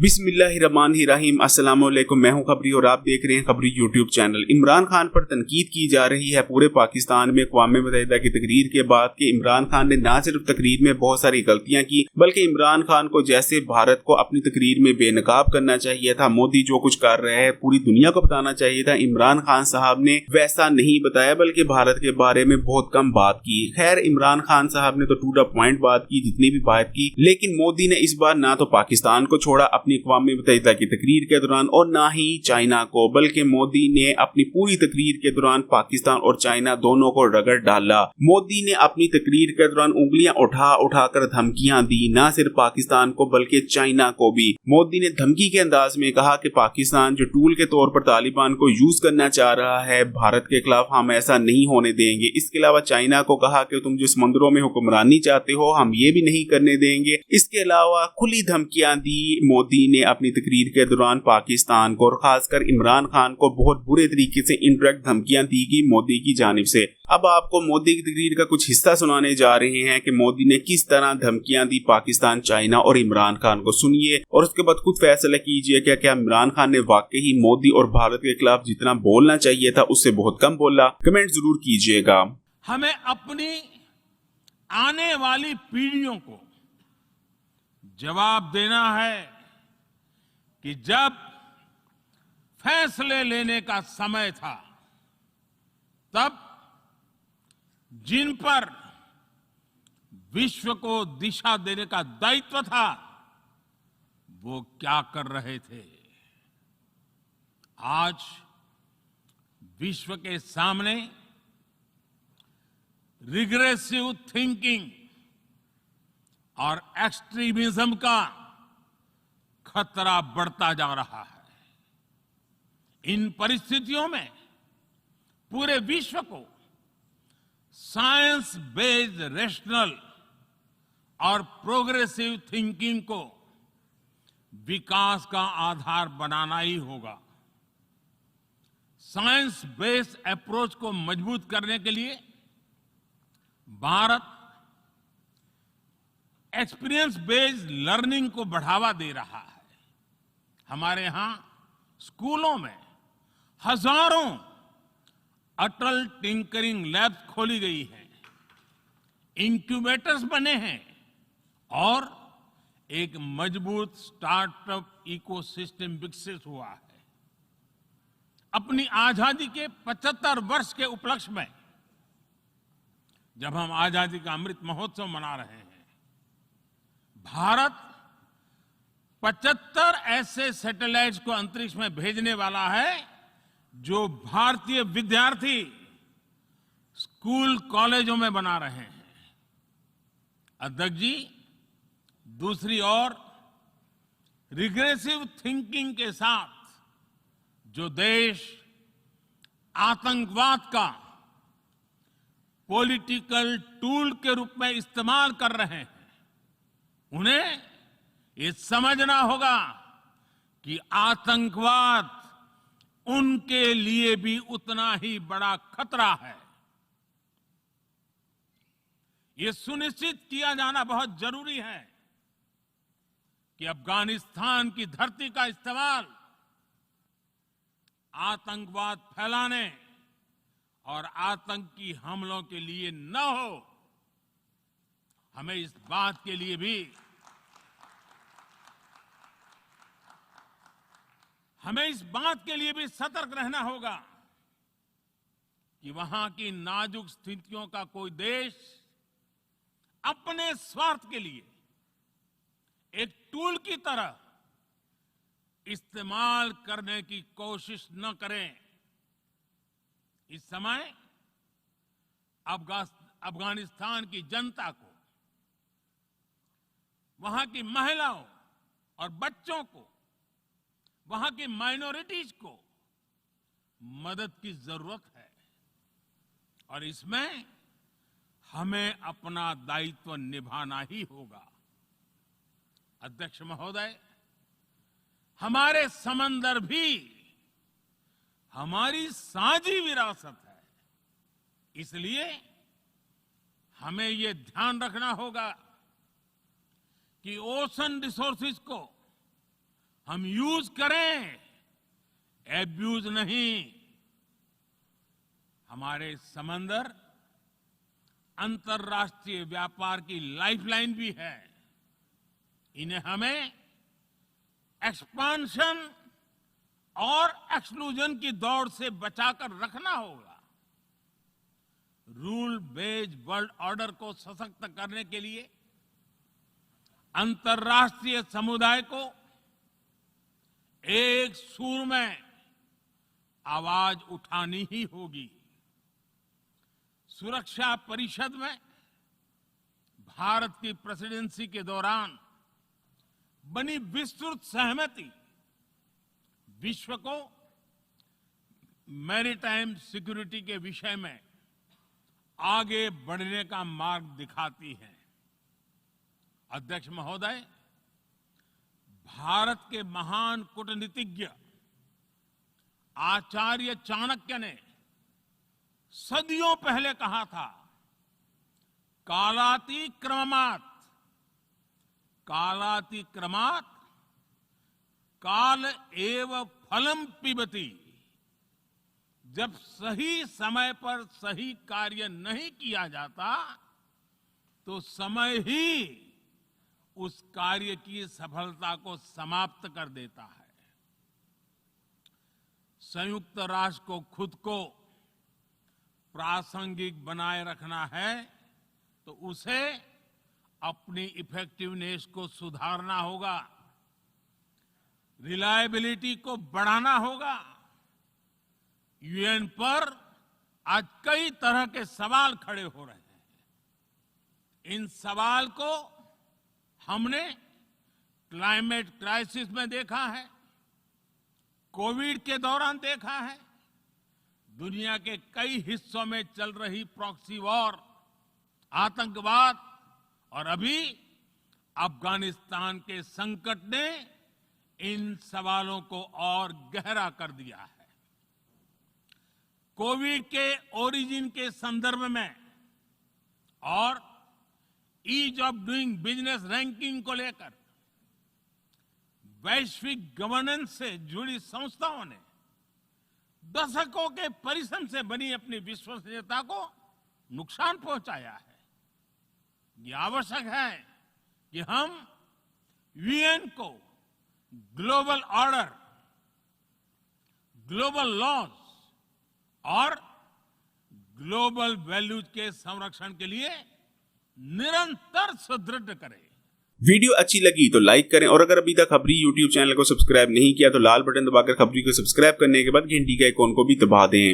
बिस्मिल्लाहिर्रहमानिर्रहीम। अस्सलाम वालेकुम। मैं हूं खबरी और आप देख रहे हैं खबरी यूट्यूब चैनल। इमरान खान पर तनकीद की जा रही है पूरे पाकिस्तान में अक़वाम मुत्तहिदा की तकरीर के बाद कि इमरान खान ने ना सिर्फ तकरीर में बहुत सारी गलतियां की, बल्कि इमरान खान को जैसे भारत को अपनी तकरीर में बेनकाब करना चाहिए था, मोदी जो कुछ कर रहे हैं पूरी दुनिया को बताना चाहिए था, इमरान खान साहब ने वैसा नहीं बताया, बल्कि भारत के बारे में बहुत कम बात की। खैर, इमरान खान साहब ने तो टू द पॉइंट बात की, जितनी भी बात की, लेकिन मोदी ने इस बार ना तो पाकिस्तान को छोड़ा अपनी अक़वाम मुत्तहिदा की तकरीर के दौरान और ना ही चाइना को, बल्कि मोदी ने अपनी पूरी तकरीर के दौरान पाकिस्तान और चाइना दोनों को रगड़ डाला। मोदी ने अपनी तकरीर के दौरान उंगलियां उठा उठाकर धमकियां दी, ना सिर्फ पाकिस्तान को बल्कि चाइना को भी। मोदी ने धमकी के अंदाज में कहा कि पाकिस्तान जो टूल के तौर पर तालिबान को यूज करना चाह रहा है भारत के खिलाफ, हम ऐसा नहीं होने देंगे। इसके अलावा चाइना को कहा कि तुम जो समंदरों में हुक्मरानी चाहते हो हम ये भी नहीं करने देंगे। इसके अलावा खुली धमकियां दी। मोदी ने अपनी तकरीर के दौरान पाकिस्तान को और खासकर इमरान खान को बहुत बुरे तरीके से इंटरेक्ट धमकियां दी गई मोदी की जानिब से। अब आपको मोदी की तकरीर का कुछ हिस्सा सुनाने जा रहे हैं कि मोदी ने किस तरह धमकियां दी पाकिस्तान, चाइना और इमरान खान को। सुनिए और उसके बाद खुद फैसला कीजिए क्या इमरान खान ने वाकई ही मोदी और भारत के खिलाफ जितना बोलना चाहिए था उससे बहुत कम बोला। कमेंट जरूर कीजिएगा। हमें अपनी आने वाली पीढ़ियों को जवाब देना है कि जब फैसले लेने का समय था तब जिन पर विश्व को दिशा देने का दायित्व था वो क्या कर रहे थे। आज विश्व के सामने रिग्रेसिव थिंकिंग और एक्सट्रीमिज्म का खतरा बढ़ता जा रहा है। इन परिस्थितियों में पूरे विश्व को साइंस बेस्ड रेशनल और प्रोग्रेसिव थिंकिंग को विकास का आधार बनाना ही होगा। साइंस बेस्ड अप्रोच को मजबूत करने के लिए भारत एक्सपीरियंस बेस्ड लर्निंग को बढ़ावा दे रहा है। हमारे यहां स्कूलों में हजारों अटल टिंकरिंग लैब्स खोली गई हैं, इंक्यूबेटर्स बने हैं और एक मजबूत स्टार्टअप इकोसिस्टम विकसित हुआ है। अपनी आजादी के 75 वर्ष के उपलक्ष्य में जब हम आजादी का अमृत महोत्सव मना रहे हैं, भारत 75 ऐसे सैटेलाइट्स को अंतरिक्ष में भेजने वाला है जो भारतीय विद्यार्थी स्कूल कॉलेजों में बना रहे हैं। अध्यक्ष जी, दूसरी ओर रिग्रेसिव थिंकिंग के साथ जो देश आतंकवाद का पॉलिटिकल टूल के रूप में इस्तेमाल कर रहे हैं, उन्हें ये समझना होगा कि आतंकवाद उनके लिए भी उतना ही बड़ा खतरा है। ये सुनिश्चित किया जाना बहुत जरूरी है कि अफगानिस्तान की धरती का इस्तेमाल आतंकवाद फैलाने और आतंकी हमलों के लिए न हो। हमें इस बात के लिए भी सतर्क रहना होगा कि वहां की नाजुक स्थितियों का कोई देश अपने स्वार्थ के लिए एक टूल की तरह इस्तेमाल करने की कोशिश न करें। इस समय अफगानिस्तान की जनता को, वहां की महिलाओं और बच्चों को, वहां की माइनॉरिटीज को मदद की जरूरत है और इसमें हमें अपना दायित्व निभाना ही होगा। अध्यक्ष महोदय, हमारे समंदर भी हमारी साझी विरासत है। इसलिए हमें ये ध्यान रखना होगा कि ओशन रिसोर्सेज को हम यूज करें, एब्यूज नहीं। हमारे समंदर अंतर्राष्ट्रीय व्यापार की लाइफलाइन भी है। इन्हें हमें एक्सपांशन और एक्सक्लूजन की दौड़ से बचाकर रखना होगा। रूल बेस्ड वर्ल्ड ऑर्डर को सशक्त करने के लिए अंतर्राष्ट्रीय समुदाय को एक सुर में आवाज उठानी ही होगी। सुरक्षा परिषद में भारत की प्रेसिडेंसी के दौरान बनी विस्तृत सहमति विश्व को मैरीटाइम सिक्योरिटी के विषय में आगे बढ़ने का मार्ग दिखाती है। अध्यक्ष महोदय, भारत के महान कूटनीतिज्ञ आचार्य चाणक्य ने सदियों पहले कहा था, कालातिक्रमणात् काल एव फलम पिबति। जब सही समय पर सही कार्य नहीं किया जाता तो समय ही उस कार्य की सफलता को समाप्त कर देता है। संयुक्त राष्ट्र को खुद को प्रासंगिक बनाए रखना है तो उसे अपनी इफेक्टिवनेस को सुधारना होगा, रिलायबिलिटी को बढ़ाना होगा। यूएन पर आज कई तरह के सवाल खड़े हो रहे हैं। इन सवाल को हमने क्लाइमेट क्राइसिस में देखा है, कोविड के दौरान देखा है, दुनिया के कई हिस्सों में चल रही प्रॉक्सी वॉर, आतंकवाद और अभी अफगानिस्तान के संकट ने इन सवालों को और गहरा कर दिया है। कोविड के ओरिजिन के संदर्भ में और ease of doing business ranking को लेकर वैश्विक गवर्नेंस से जुड़ी संस्थाओं ने दशकों के परिश्रम से बनी अपनी विश्वसनीयता को नुकसान पहुंचाया है। ये आवश्यक है कि हम यूएन को ग्लोबल ऑर्डर, ग्लोबल लॉज और ग्लोबल वैल्यूज के संरक्षण के लिए निरंतर सुदृढ़ करें। वीडियो अच्छी लगी तो लाइक करें और अगर अभी तक खबरी यूट्यूब चैनल को सब्सक्राइब नहीं किया तो लाल बटन दबाकर खबरी को सब्सक्राइब करने के बाद घंटी के आइकॉन को भी दबा दें।